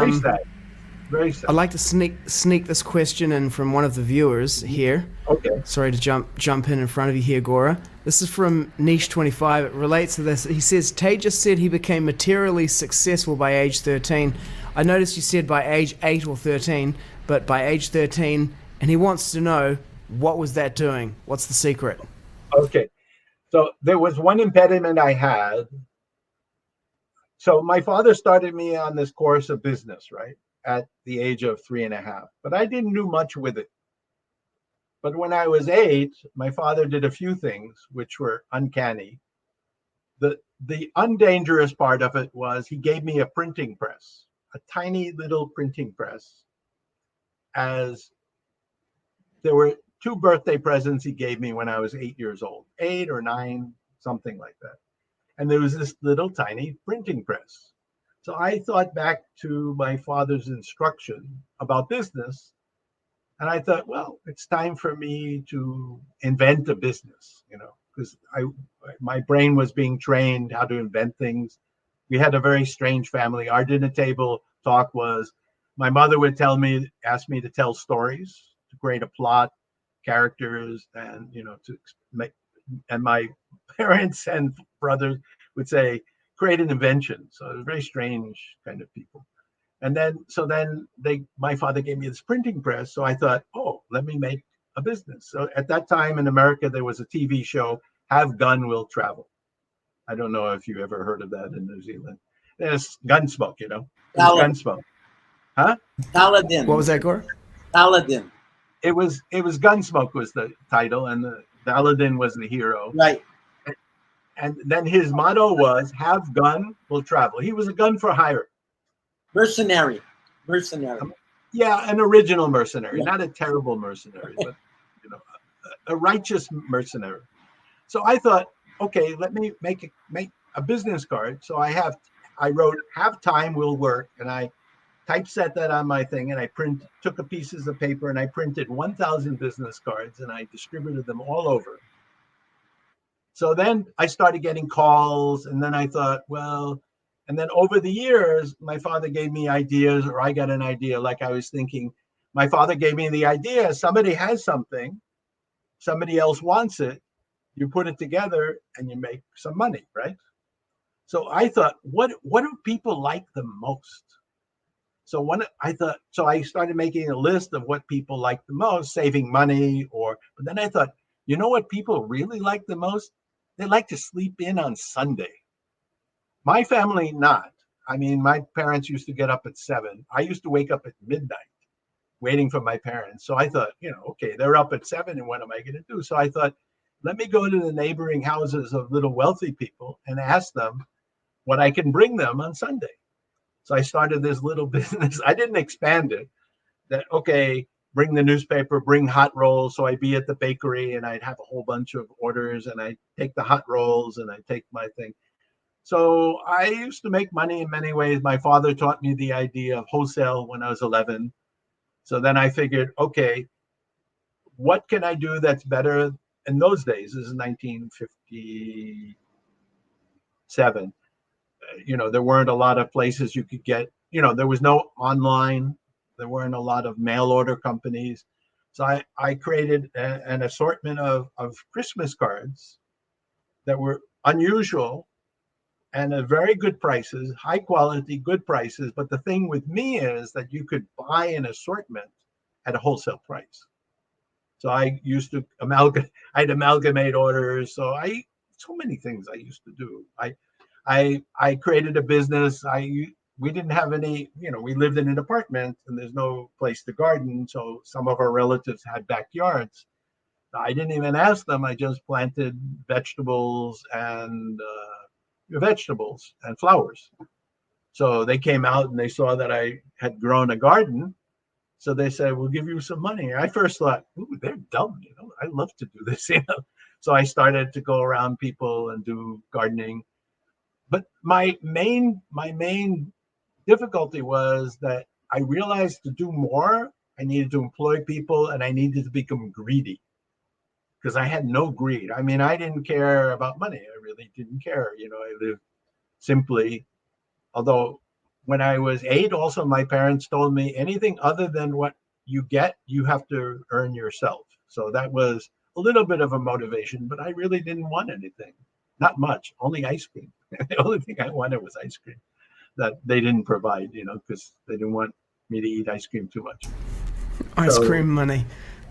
Very sad. Very sad. I'd like to sneak this question in from one of the viewers here. Okay. Sorry to jump in front of you here, Gora. This is from Niche25. It relates to this. He says, Tay just said he became materially successful by age 13. I noticed you said by age 8 or 13, but by age 13, and he wants to know, what was that doing? What's the secret? Okay. So there was one impediment I had. So my father started me on this course of business, right, at the age of 3.5, but I didn't do much with it. But when I was 8, my father did a few things which were uncanny. The undangerous part of it was he gave me a printing press, a tiny little printing press, as there were two birthday presents he gave me when I was 8 years old, 8 or 9, something like that. And there was this little tiny printing press. So I thought back to my father's instruction about business, and I thought, well, it's time for me to invent a business, because my brain was being trained how to invent things. We had a very strange family. Our dinner table talk was my mother would ask me to tell stories, to create a plot, characters, and to make. And my parents and brothers would say, create an invention. So it was very strange kind of people. And then my father gave me this printing press. So I thought, oh, let me make a business. So at that time in America, there was a TV show, Have Gun Will Travel. I don't know if you ever heard of that in New Zealand. There's Gunsmoke, It was Paladin. Gunsmoke. Huh? What Paladin. was that, Gora? Paladin. It was Gunsmoke was the title, and the Paladin was the hero. Right. And then his motto was, have gun will travel. He was a gun for hire. Mercenary. Mercenary. Yeah, an original mercenary, Yeah. not a terrible mercenary, but a righteous mercenary. So I thought, okay, let me make a business card. So I wrote, have time will work, and I typeset that on my thing, and I took a pieces of paper and I printed 1,000 business cards, and I distributed them all over. So then I started getting calls, and then I thought, well, and then over the years, my father gave me ideas, or I got an idea. Like I was thinking, my father gave me the idea. Somebody has something, somebody else wants it. You put it together, and you make some money, right? So I thought, what do people like the most? So I started making a list of what people like the most, saving money, but then I thought, you know what people really like the most? They like to sleep in on Sunday. My family, not. I mean, my parents used to get up at 7. I used to wake up at midnight waiting for my parents. So I thought, okay, they're up at 7, and what am I going to do? So I thought, let me go to the neighboring houses of little wealthy people and ask them what I can bring them on Sunday. So I started this little business. I didn't expand it. That, okay, bring the newspaper, bring hot rolls. So I'd be at the bakery and I'd have a whole bunch of orders, and I'd take the hot rolls and I'd take my thing. So I used to make money in many ways. My father taught me the idea of wholesale when I was 11. So then I figured, okay, what can I do that's better in those days? This is 1957. There weren't a lot of places you could get, there was no online, there weren't a lot of mail order companies. So I created an assortment of Christmas cards that were unusual and at very good prices, high quality, good prices. But the thing with me is that you could buy an assortment at a wholesale price. So I used to I'd amalgamate orders. So many things I used to do. I created a business. We didn't have any, we lived in an apartment and there's no place to garden. So some of our relatives had backyards. I didn't even ask them. I just planted vegetables and flowers. So they came out and they saw that I had grown a garden. So they said, we'll give you some money. I first thought, ooh, they're dumb. I love to do this. So I started to go around people and do gardening. But my main difficulty was that I realized to do more, I needed to employ people and I needed to become greedy because I had no greed. I mean, I didn't care about money. I really didn't care. I lived simply, although when I was 8, also my parents told me anything other than what you get, you have to earn yourself. So that was a little bit of a motivation, but I really didn't want anything. Not much, only ice cream. The only thing I wanted was ice cream that they didn't provide, because they didn't want me to eat ice cream too much. Ice So cream money.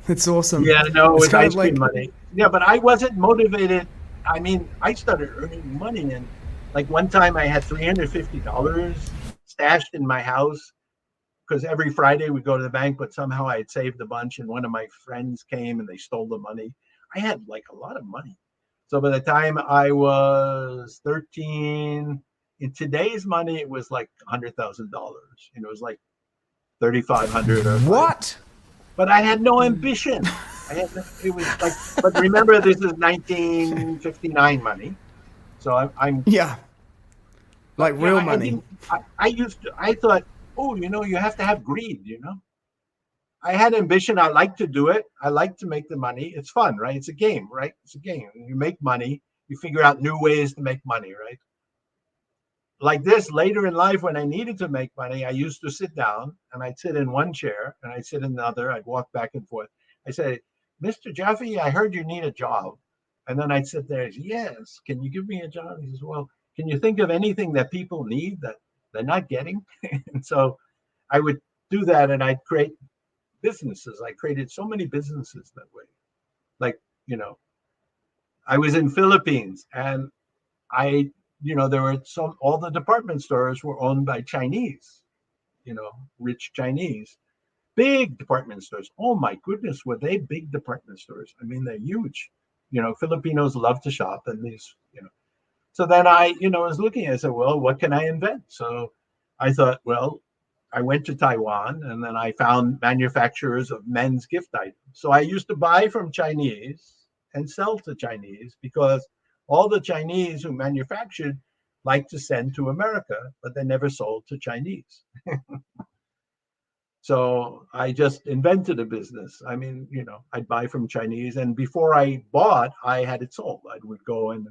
That's awesome. yeah, no, it It's was kind of ice like, cream money. Yeah, but I wasn't motivated. I mean, I started earning money, and like one time I had $350 stashed in my house because every Friday we go to the bank, but somehow I had saved a bunch, and one of my friends came and they stole the money. I had like a lot of money. So by the time I was 13, in today's money, it was like $100,000. It was like 3,500 or 5. what? But I had no ambition. It was like, but remember, this is 1959 money. So I'm Yeah, but like yeah, real I money. didn't, I thought, oh, you have to have greed. I had ambition. I like to do it. I like to make the money. It's fun, right? It's a game, right? It's a game. You make money. You figure out new ways to make money, right? Like this later in life, when I needed to make money, I used to sit down and I'd sit in one chair and I'd sit in another. I'd walk back and forth. I say, Mr. Jaffe, I heard you need a job. And then I'd sit there and say, yes, can you give me a job? He says, well, can you think of anything that people need that they're not getting? And so I would do that and I'd create businesses. I created so many businesses that way. Like, I was in Philippines and there were all the department stores were owned by Chinese, rich Chinese, big department stores. Oh my goodness, were they big department stores? I mean, they're huge. Filipinos love to shop, and these. So then I was looking. I said, well, what can I invent? So I thought, well, I went to Taiwan, and then I found manufacturers of men's gift items. So I used to buy from Chinese and sell to Chinese because all the Chinese who manufactured like to send to America, but they never sold to Chinese. So I just invented a business. I mean, I'd buy from Chinese, and before I bought, I had it sold. I would go and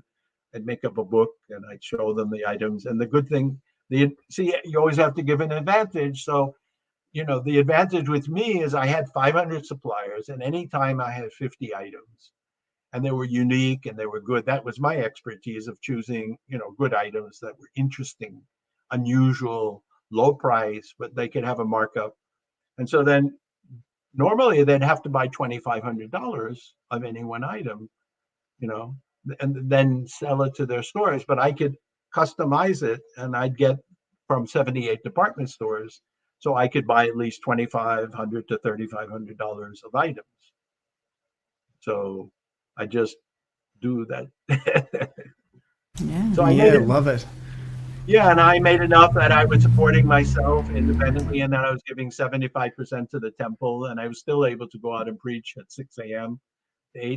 I'd make up a book and I'd show them the items. And the good thing, you always have to give an advantage. So, the advantage with me is I had 500 suppliers, and anytime I had 50 items, and they were unique and they were good. That was my expertise of choosing, good items that were interesting, unusual, low price, but they could have a markup. And so then normally they'd have to buy $2,500 of any one item, you know, and then sell it to their stores. But I could customize it and I'd get from 78 department stores. So I could buy at least $2,500 to $3,500 of items. So I just do that. Yeah. So I made Yeah, it. love it. Yeah, and I made enough that I was supporting myself independently, and then I was giving 75% to the temple, and I was still able to go out and preach at 6 a.m.